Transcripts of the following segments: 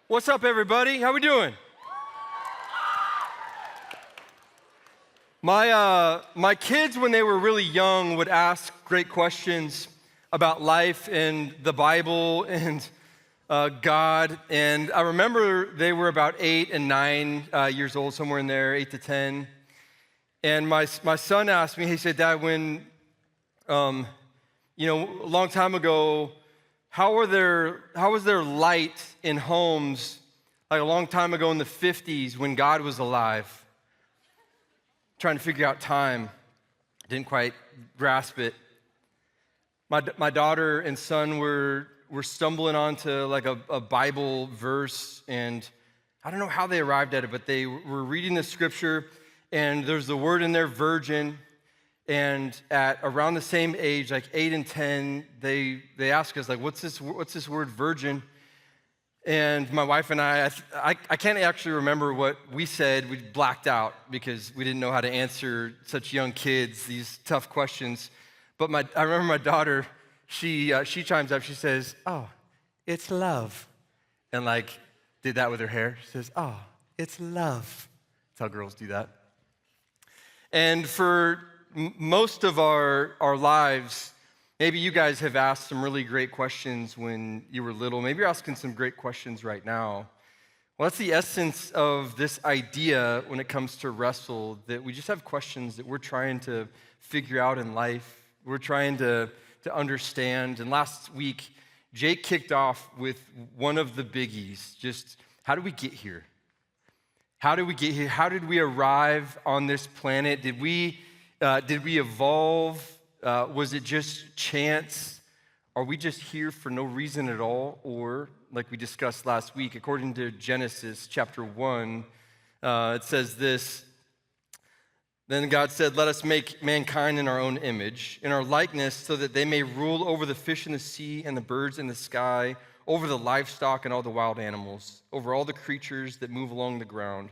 What's up, everybody? How we doing? My kids, when they were really young, would ask great questions about life and the Bible and God. And I remember they were about 8 and 9 years old, somewhere in there, 8 to 10. And my son asked me, he said, Dad, when, a long time ago, how was there light in homes like a long time ago in the 50s when God was alive? Trying to figure out time. Didn't quite grasp it. My daughter and son were stumbling onto like a Bible verse, and I don't know how they arrived at it, but they were reading the scripture, and there's the word in there, virgin. And at around the same age, like 8 and 10, they ask us, like, what's this word virgin? And my wife and I can't actually remember what we said. We blacked out because we didn't know how to answer such young kids these tough questions. But I remember my daughter, she chimes up, she says, oh, it's love. And like did that with her hair. She says, oh, it's love. That's how girls do that. And for most of our lives, maybe you guys have asked some really great questions when you were little. Maybe you're asking some great questions right now. Well, that's the essence of this idea when it comes to wrestle, that we just have questions that we're trying to figure out in life. We're trying to understand. And last week, Jake kicked off with one of the biggies, just how do we get here? How did we get here? How did we arrive on this planet? Did we evolve? Was it just chance? Are we just here for no reason at all? Or, like we discussed last week, according to Genesis chapter 1, it says this, then God said, let us make mankind in our own image, in our likeness, so that they may rule over the fish in the sea and the birds in the sky, over the livestock and all the wild animals, over all the creatures that move along the ground.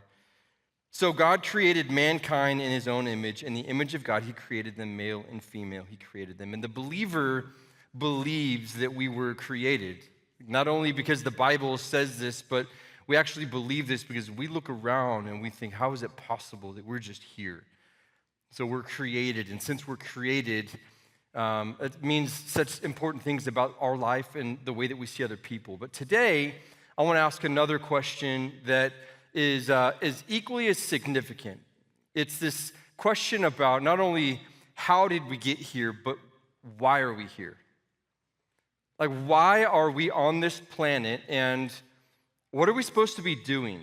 So God created mankind in his own image. In the image of God, he created them, male and female, he created them. And the believer believes that we were created, not only because the Bible says this, but we actually believe this because we look around and we think, how is it possible that we're just here? So we're created, and since we're created, it means such important things about our life and the way that we see other people. But today, I want to ask another question that is equally as significant. It's this question about not only how did we get here, but why are we here? Like, why are we on this planet, and what are we supposed to be doing?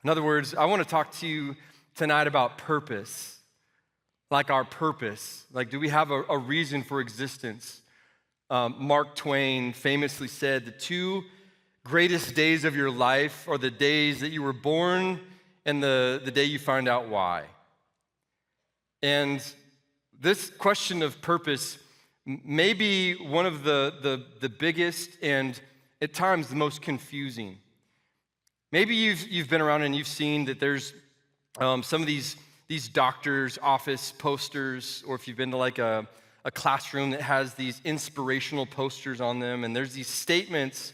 In other words, I want to talk to you tonight about purpose. Like our purpose. Like, do we have a reason for existence? Mark Twain famously said, the two greatest days of your life are the days that you were born and the day you find out why. And this question of purpose may be one of the biggest and at times the most confusing. Maybe you've been around and you've seen that there's some of these doctors' office posters, or if you've been to like a classroom that has these inspirational posters on them, and there's these statements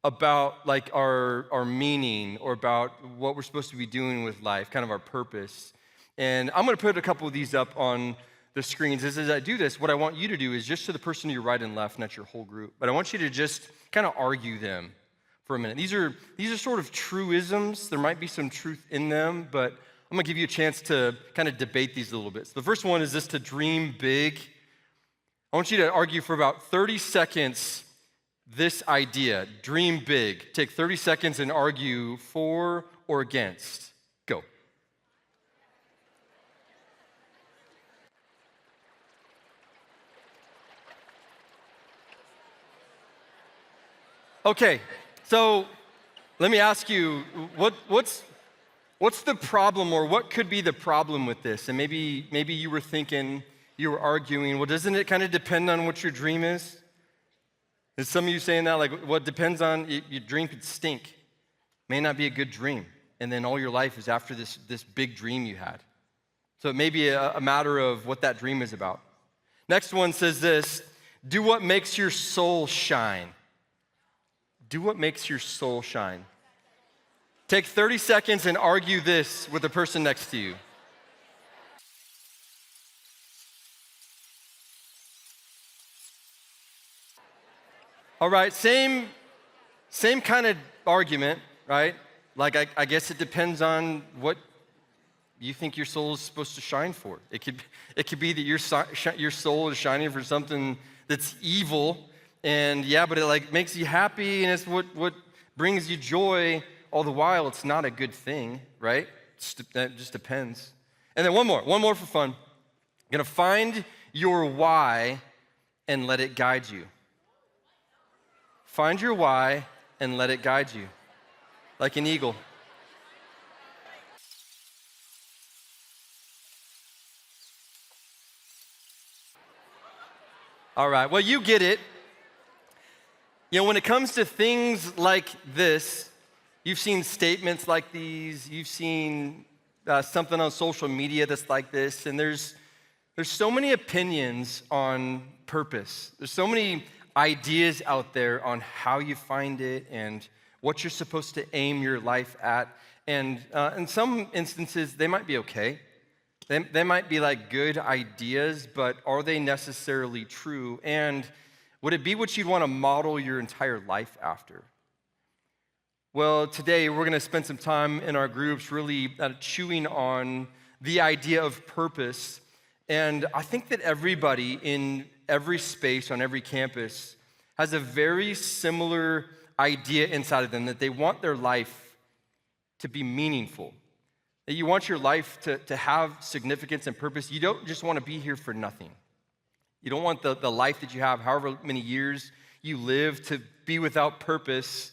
about like our meaning or about what we're supposed to be doing with life, kind of our purpose. And I'm gonna put a couple of these up on the screens. As I do this, what I want you to do is just to the person to your right and left, not your whole group, but I want you to just kind of argue them for a minute. These are sort of truisms. There might be some truth in them, but I'm gonna give you a chance to kind of debate these a little bit. So the first one is this: to dream big. I want you to argue for about 30 seconds this idea, dream big. Take 30 seconds and argue for or against. Go. Okay, so let me ask you, what's the problem, or what could be the problem with this? And maybe you were thinking, you were arguing, well, doesn't it kind of depend on what your dream is? Is some of you saying that, like, what depends on, your dream could stink, may not be a good dream, and then all your life is after this big dream you had. So it may be a matter of what that dream is about. Next one says this: do what makes your soul shine. Do what makes your soul shine. Take 30 seconds and argue this with the person next to you. All right, same kind of argument, right? Like, I guess it depends on what you think your soul is supposed to shine for. It could be that your soul is shining for something that's evil, and yeah, but it like makes you happy, and it's what brings you joy. All the while, it's not a good thing, right? That just depends. And then one more for fun. You're gonna find your why and let it guide you. Find your why and let it guide you, like an eagle. All right, well, you get it. You know, when it comes to things like this, you've seen statements like these, you've seen something on social media that's like this, and there's so many opinions on purpose. There's so many ideas out there on how you find it and what you're supposed to aim your life at. And in some instances, they might be okay. They might be like good ideas, but are they necessarily true? And would it be what you'd want to model your entire life after? Well, today we're going to spend some time in our groups really chewing on the idea of purpose. And I think that everybody in every space on every campus has a very similar idea inside of them that they want their life to be meaningful. That you want your life to have significance and purpose. You don't just want to be here for nothing. You don't want the life that you have, however many years you live, to be without purpose.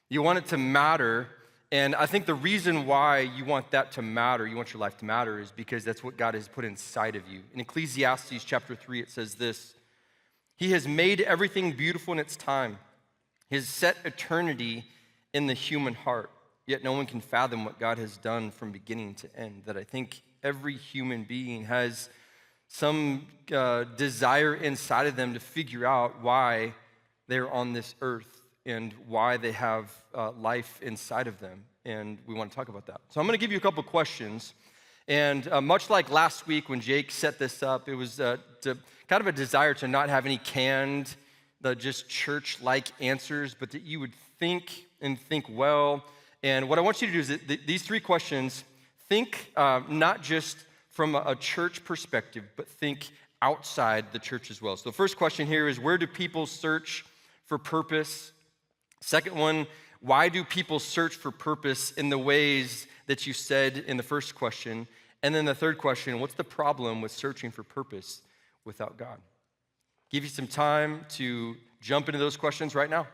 You want it to matter. And I think the reason why you want that to matter, you want your life to matter, is because that's what God has put inside of you. In Ecclesiastes chapter 3, it says this: He has made everything beautiful in its time. He has set eternity in the human heart. Yet no one can fathom what God has done from beginning to end. That I think every human being has some desire inside of them to figure out why they're on this earth and why they have life inside of them. And we want to talk about that. So I'm going to give you a couple questions. And much like last week when Jake set this up, it was kind of a desire to not have any canned, just church-like answers, but that you would think and think well. And what I want you to do is that these three questions, think not just from a church perspective, but think outside the church as well. So the first question here is, where do people search for purpose? Second one, why do people search for purpose in the ways that you said in the first question? And then the third question, what's the problem with searching for purpose without God? Give you some time to jump into those questions right now.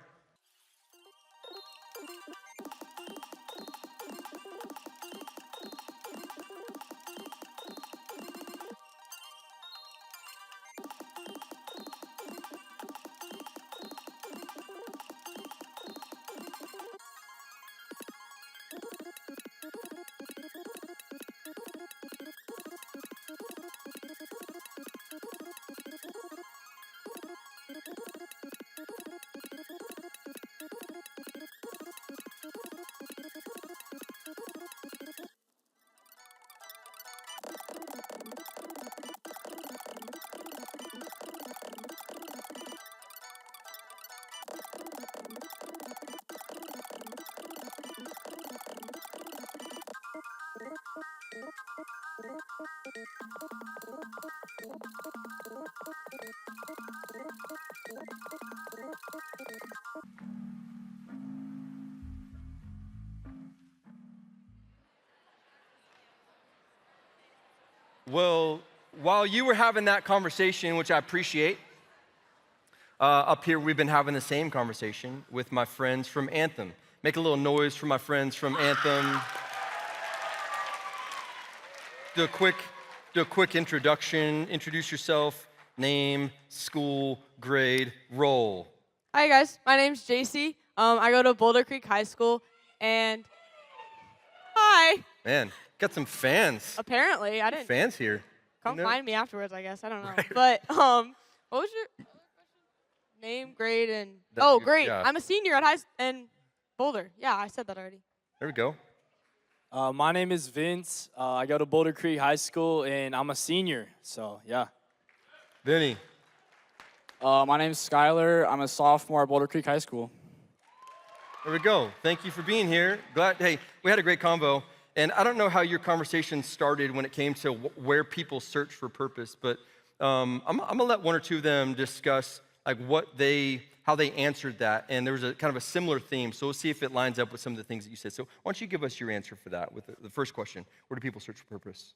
Well, while you were having that conversation, which I appreciate, up here we've been having the same conversation with my friends from Anthem. Make a little noise for my friends from Anthem. Do a quick introduction. Introduce yourself, name, school, grade, role. Hi guys, my name's JC. I go to Boulder Creek High School, and hi. Man, got some fans. Apparently, I didn't. Fans here. Come find me afterwards, I guess. I don't know. Right. But what was your name, grade, and grade. Yeah. I'm a senior at in Boulder. Yeah, I said that already. There we go. My name is Vince. I go to Boulder Creek High School, and I'm a senior. So, yeah. Vinny. My name's Skylar. I'm a sophomore at Boulder Creek High School. There we go. Thank you for being here. Hey, we had a great convo. And I don't know how your conversation started when it came to where people search for purpose, but I'm gonna let one or two of them discuss like how they answered that. And there was a kind of a similar theme. So we'll see if it lines up with some of the things that you said. So why don't you give us your answer for that with the first question? Where do people search for purpose?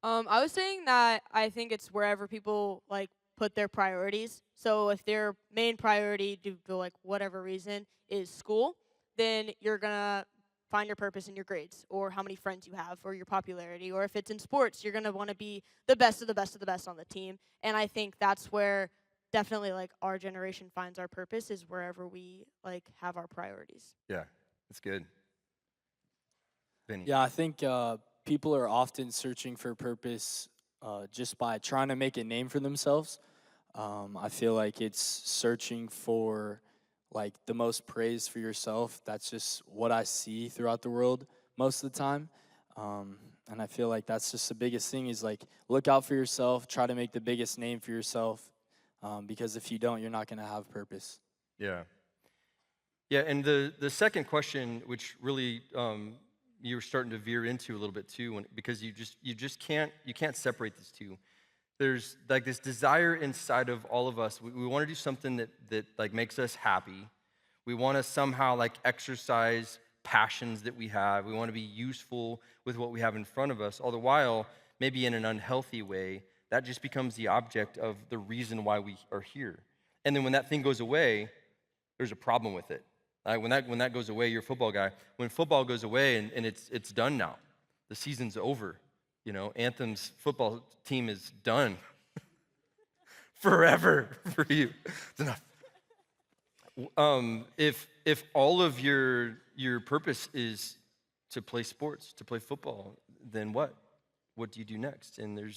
I was saying that I think it's wherever people like put their priorities. So if their main priority due to like whatever reason is school, then you're gonna find your purpose in your grades or how many friends you have or your popularity. Or if it's in sports, you're gonna want to be the best of the best of the best on the team. And I think that's where definitely like our generation finds our purpose is wherever we like have our priorities. Yeah, that's good. Vinny. Yeah, I think people are often searching for purpose just by trying to make a name for themselves. I feel like it's searching for like the most praise for yourself. That's just what I see throughout the world most of the time. And I feel like that's just the biggest thing is like look out for yourself, try to make the biggest name for yourself. Because if you don't, you're not going to have purpose. Yeah. Yeah, and the second question, which really you were starting to veer into a little bit too, because you just can't separate these two. There's like this desire inside of all of us. We want to do something that like makes us happy. We want to somehow like exercise passions that we have. We want to be useful with what we have in front of us. All the while, maybe in an unhealthy way, that just becomes the object of the reason why we are here. And then when that thing goes away, there's a problem with it. When that goes away, you're a football guy. When football goes away and it's done now, the season's over. You know, Anthem's football team is done forever for you. It's enough. If all of your purpose is to play sports, to play football, then what? What do you do next? And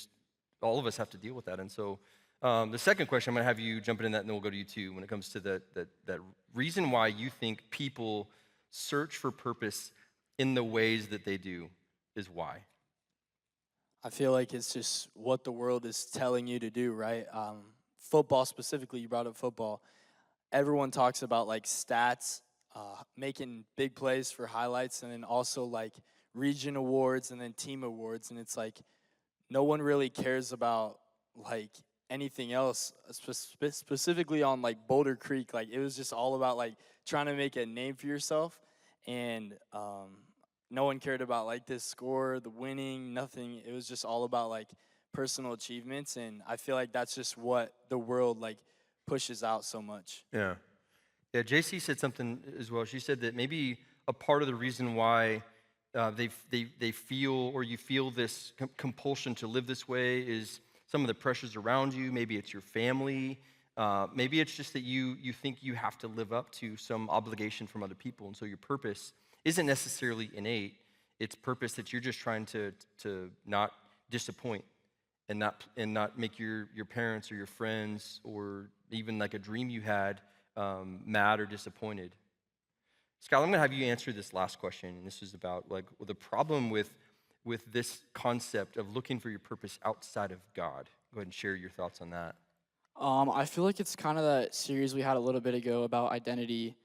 all of us have to deal with that. And so the second question, I'm going to have you jump in that, and then we'll go to you too. When it comes to that reason why you think people search for purpose in the ways that they do is why. I feel like it's just what the world is telling you to do, right? Football specifically, you brought up football. Everyone talks about like stats, making big plays for highlights, and then also like region awards and then team awards. And it's like no one really cares about like anything else, specifically on like Boulder Creek. Like it was just all about like trying to make a name for yourself, and no one cared about like this score, the winning, nothing. It was just all about like personal achievements, and I feel like that's just what the world like pushes out so much. Yeah. Yeah, JC said something as well. She said that maybe a part of the reason why they feel, or you feel this compulsion to live this way is some of the pressures around you. Maybe it's your family. Maybe it's just that you think you have to live up to some obligation from other people. And so your purpose isn't necessarily innate. It's purpose that you're just trying to not disappoint and not make your parents or your friends or even like a dream you had mad or disappointed. Scott, I'm going to have you answer this last question. And this is about like the problem with this concept of looking for your purpose outside of God. Go ahead and share your thoughts on that. I feel like it's kind of that series we had a little bit ago about identity,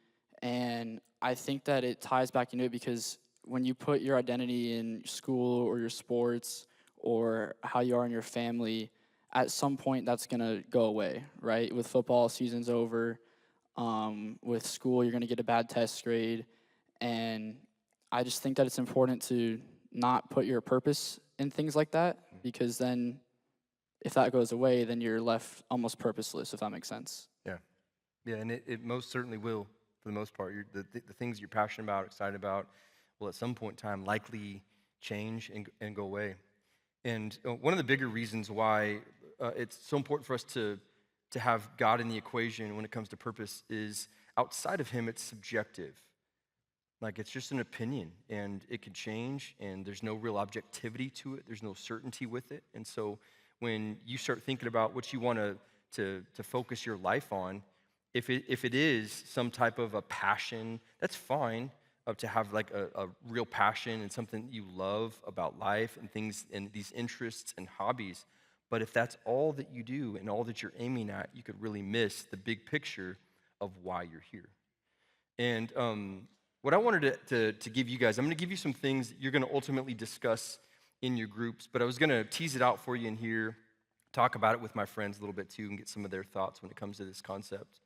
and I think that it ties back into it because when you put your identity in school or your sports or how you are in your family, at some point that's gonna go away, right? With football, season's over. With school, you're gonna get a bad test grade, and I just think that it's important to not put your purpose in things like that, because then if that goes away, then you're left almost purposeless, if that makes sense. Yeah, and it most certainly will, for the most part. The things you're passionate about, excited about, will at some point in time likely change and go away. And one of the bigger reasons why it's so important for us to have God in the equation when it comes to purpose is outside of him, it's subjective. Like it's just an opinion, and it could change, and there's no real objectivity to it. There's no certainty with it. And so when you start thinking about what you want to focus your life on, if it is some type of a passion, that's fine. to have like a real passion and something you love about life and things and these interests and hobbies. But if that's all that you do and all that you're aiming at, you could really miss the big picture of why you're here. And what I wanted to give you guys, I'm going to give you some things that you're going to ultimately discuss in your groups, but I was going to tease it out for you in here, talk about it with my friends a little bit too, and get some of their thoughts when it comes to this concept.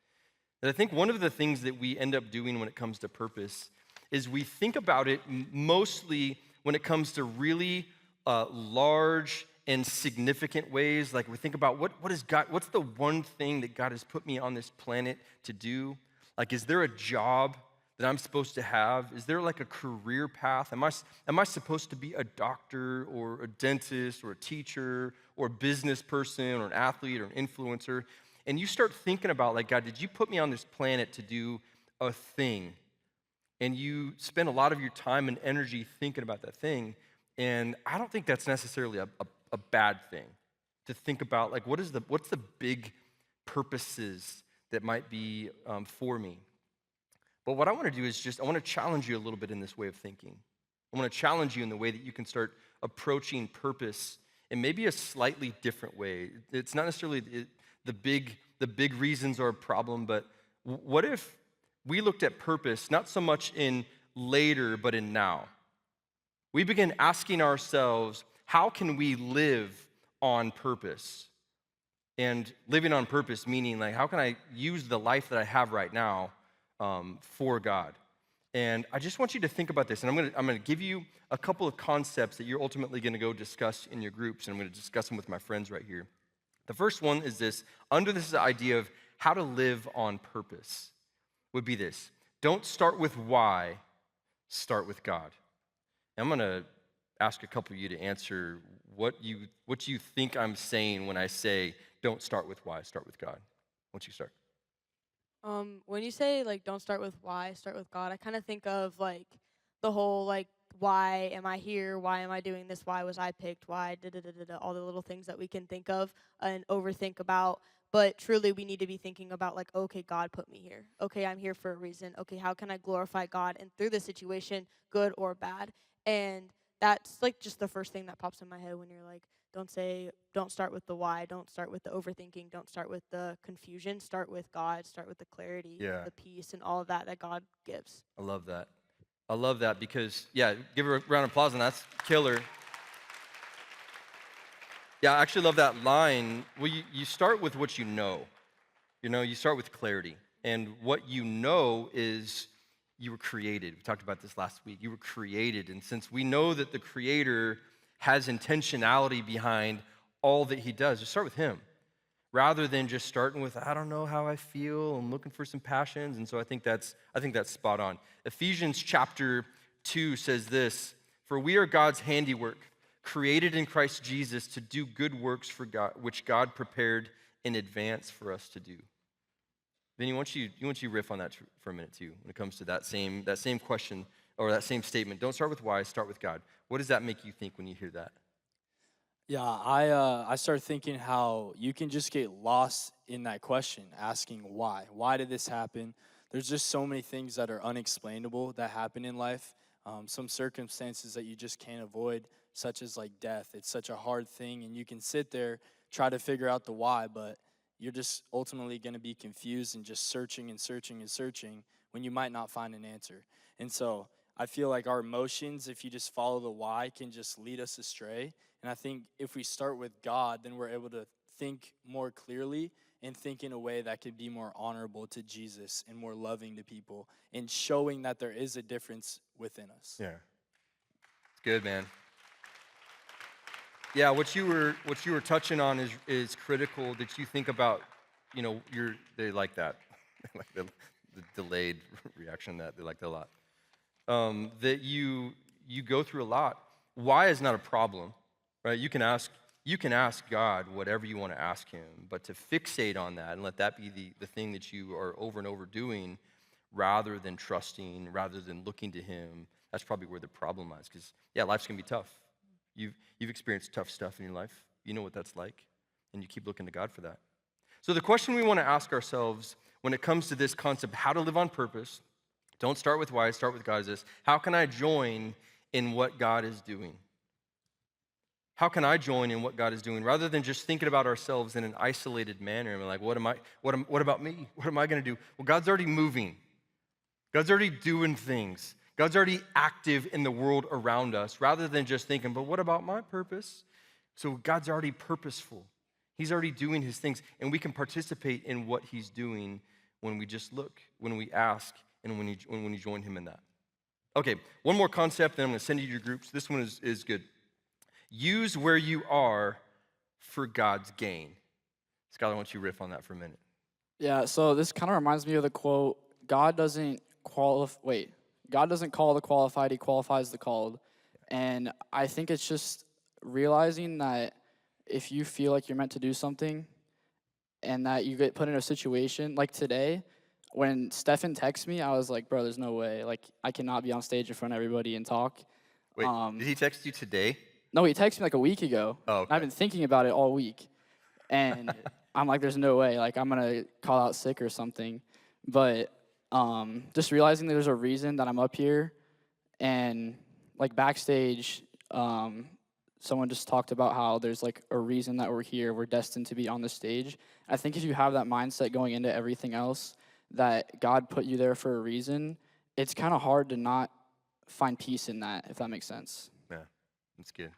And I think one of the things that we end up doing when it comes to purpose is we think about it mostly when it comes to really large and significant ways. Like we think about what is God, what's the one thing that God has put me on this planet to do? Like, is there a job that I'm supposed to have? Is there like a career path? Am I supposed to be a doctor or a dentist or a teacher or a business person or an athlete or an influencer? And you start thinking about like, God, did you put me on this planet to do a thing? And you spend a lot of your time and energy thinking about that thing. And I don't think that's necessarily a bad thing to think about, like, what's the big purposes that might be for me? But what I want to do is I want to challenge you a little bit in this way of thinking. I want to challenge you in the way that you can start approaching purpose in maybe a slightly different way. It's not necessarily the big reasons are a problem, but what if we looked at purpose not so much in later, but in now? We begin asking ourselves, how can we live on purpose? And living on purpose meaning, like, how can I use the life that I have right now for God? And I just want you to think about this, and I'm gonna give you a couple of concepts that you're ultimately gonna go discuss in your groups, and I'm gonna discuss them with my friends right here. The first one is this, under this idea of how to live on purpose, would be this: don't start with why, start with God. And I'm gonna ask a couple of you to answer what you think I'm saying when I say don't start with why, start with God. Why don't you start? When you say like don't start with why, start with God, I kind of think of like the whole like why am I here? Why am I doing this? Why was I picked? Why da da da da da? All the little things that we can think of and overthink about. But truly, we need to be thinking about like, okay, God put me here. Okay, I'm here for a reason. Okay, how can I glorify God and through the situation, good or bad? And that's like just the first thing that pops in my head when you're like, don't start with the why, don't start with the overthinking, don't start with the confusion, start with God, start with the clarity, Yeah. the peace, and all of that God gives. I love that. I love that because, yeah, give her a round of applause, and that's killer. Yeah, I actually love that line. Well, you start with what you know. You start with clarity. And what you know is you were created. We talked about this last week. You were created. And since we know that the Creator has intentionality behind all that He does, just start with Him rather than just starting with, I don't know how I feel, I'm looking for some passions. And so I think that's spot on. Ephesians chapter 2 says this: for we are God's handiwork, created in Christ Jesus to do good works for God, which God prepared in advance for us to do. Vinny, why don't you riff on that for a minute too, when it comes to that same question or that same statement? Don't start with why, start with God. What does that make you think when you hear that? Yeah, I started thinking how you can just get lost in that question, asking why. Why did this happen? There's just so many things that are unexplainable that happen in life. Some circumstances that you just can't avoid, such as like death. It's such a hard thing, and you can sit there, try to figure out the why, but you're just ultimately going to be confused and just searching and searching and searching when you might not find an answer. And so I feel like our emotions, if you just follow the why, can just lead us astray. And I think if we start with God, then we're able to think more clearly and think in a way that could be more honorable to Jesus and more loving to people and showing that there is a difference within us. Yeah, it's good, man. Yeah, what you were touching on is critical. That you think about, they like that, like the delayed reaction that they like that a lot. That you go through a lot. Why is not a problem, right? You can ask God whatever you want to ask Him, but to fixate on that and let that be the thing that you are over and over doing, rather than trusting, rather than looking to Him, that's probably where the problem lies. Because yeah, life's gonna be tough. You've experienced tough stuff in your life. You know what that's like, and you keep looking to God for that. So the question we want to ask ourselves when it comes to this concept, how to live on purpose, Don't start with why, start with God. Is this, how can I join in what God is doing? How can I join in what God is doing? Rather than just thinking about ourselves in an isolated manner and like, what about me? What am I gonna do? Well, God's already moving. God's already doing things. God's already active in the world around us, rather than just thinking, but what about my purpose? So God's already purposeful. He's already doing his things, and we can participate in what he's doing when we just look, when we ask, and when you join him in that. Okay, one more concept, then I'm gonna send you to your groups. This one is good. Use where you are for God's gain. Skylar, why don't you riff on that for a minute? Yeah, so this kind of reminds me of the quote, God doesn't call the qualified, he qualifies the called. And I think it's just realizing that if you feel like you're meant to do something and that you get put in a situation like today, when Stefan texted me, I was like, bro, there's no way. Like, I cannot be on stage in front of everybody and talk. Wait, did he text you today? No, he texted me like a week ago. Oh, okay. I've been thinking about it all week. And I'm like, there's no way. Like, I'm going to call out sick or something. But just realizing there's a reason that I'm up here. And, like, backstage, someone just talked about how there's, like, a reason that we're here. We're destined to be on the stage. I think if you have that mindset going into everything else, that God put you there for a reason, it's kind of hard to not find peace in that, if that makes sense. Yeah, that's good.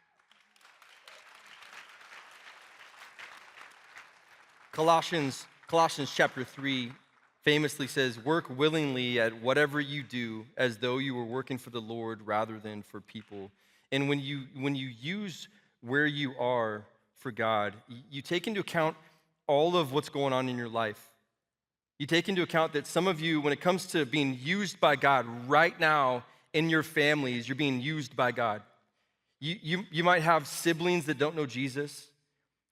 Colossians chapter 3 famously says, work willingly at whatever you do as though you were working for the Lord rather than for people. And when you use where you are for God, you take into account all of what's going on in your life. You take into account that some of you, when it comes to being used by God right now in your families, you're being used by God. You might have siblings that don't know Jesus,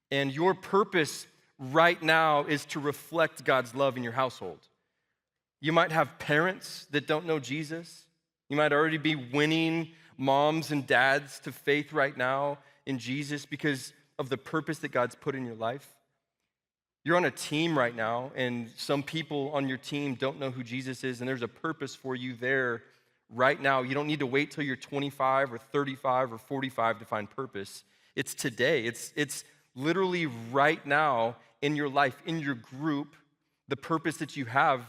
and your purpose right now is to reflect God's love in your household. You might have parents that don't know Jesus. You might already be winning moms and dads to faith right now in Jesus because of the purpose that God's put in your life. You're on a team right now, and some people on your team don't know who Jesus is, and there's a purpose for you there right now. You don't need to wait till you're 25 or 35 or 45 to find purpose. It's today. It's literally right now in your life, in your group, the purpose that you have,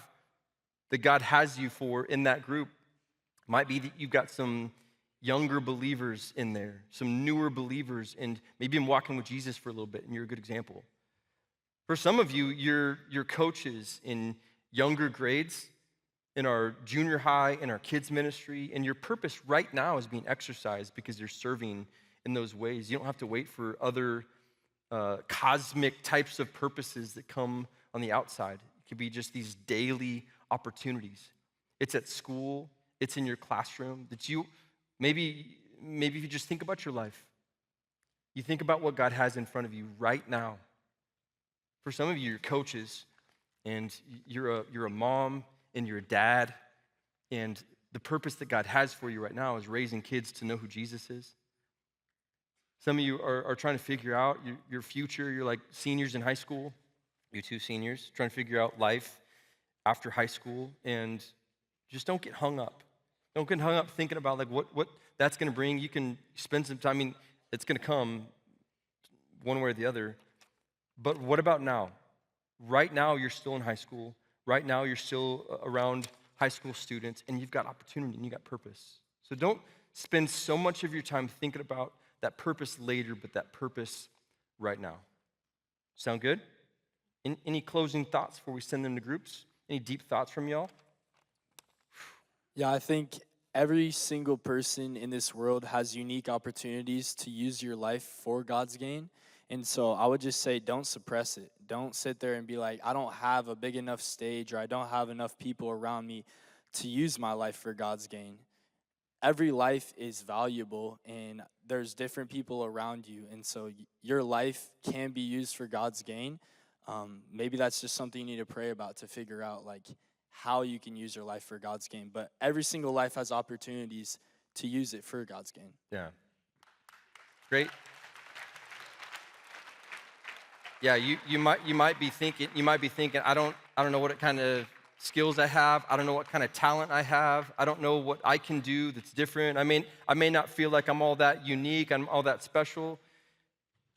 that God has you for in that group. Might be that you've got some younger believers in there, some newer believers, and maybe I'm walking with Jesus for a little bit, and you're a good example. For some of you, you're coaches in younger grades, in our junior high, in our kids ministry, and your purpose right now is being exercised because you're serving in those ways. You don't have to wait for other cosmic types of purposes that come on the outside. It could be just these daily opportunities. It's at school, it's in your classroom, that you, maybe if you just think about your life, you think about what God has in front of you right now. For some of you, you're coaches, and you're a mom, and you're a dad, and the purpose that God has for you right now is raising kids to know who Jesus is. Some of you are trying to figure out your future. You're like seniors in high school. You two seniors, trying to figure out life after high school, and just don't get hung up. Don't get hung up thinking about like what that's going to bring. You can spend some time. I mean, it's going to come one way or the other. But what about now? Right now, you're still in high school. Right now, you're still around high school students, and you've got opportunity and you got purpose. So don't spend so much of your time thinking about that purpose later, but that purpose right now. Sound good? Any closing thoughts before we send them to groups? Any deep thoughts from y'all? Yeah, I think every single person in this world has unique opportunities to use your life for God's gain. And so I would just say, don't suppress it. Don't sit there and be like, I don't have a big enough stage, or I don't have enough people around me to use my life for God's gain. Every life is valuable, and there's different people around you. And so your life can be used for God's gain. Maybe that's just something you need to pray about to figure out like how you can use your life for God's gain. But every single life has opportunities to use it for God's gain. Yeah. Great. Yeah, you might be thinking I don't know what kind of skills I have. I don't know what kind of talent I have. I don't know what I can do that's different. I may not feel like I'm all that unique, I'm all that special,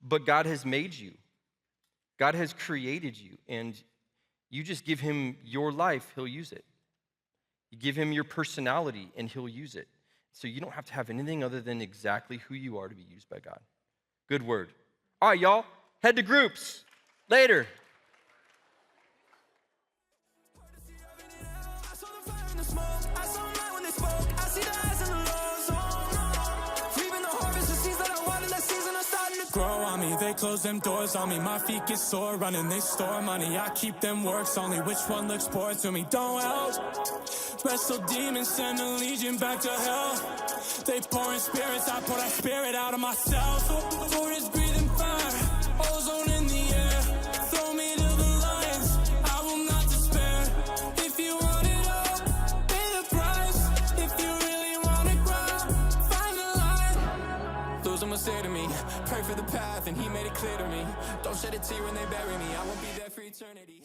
but God has made you. God has created you, and you just give him your life, he'll use it. You give him your personality, and he'll use it. So you don't have to have anything other than exactly who you are to be used by God. Good word. All right, y'all, head to groups later. Grow on me, they close them doors on me. My feet get sore running, they store money. I keep them works only. Which one looks poor to me? Don't help. Wrestle demons, send a legion back to hell. They pouring spirits, I pour that spirit out of myself. For his breathing fire, ozone in the air. Throw me to the lions, I will not despair. If you want it all, pay the price. If you really want to grow, find the light. Lose them will say to me, pray for the path, and he made it clear to me. Don't shed a tear when they bury me, I won't be there for eternity.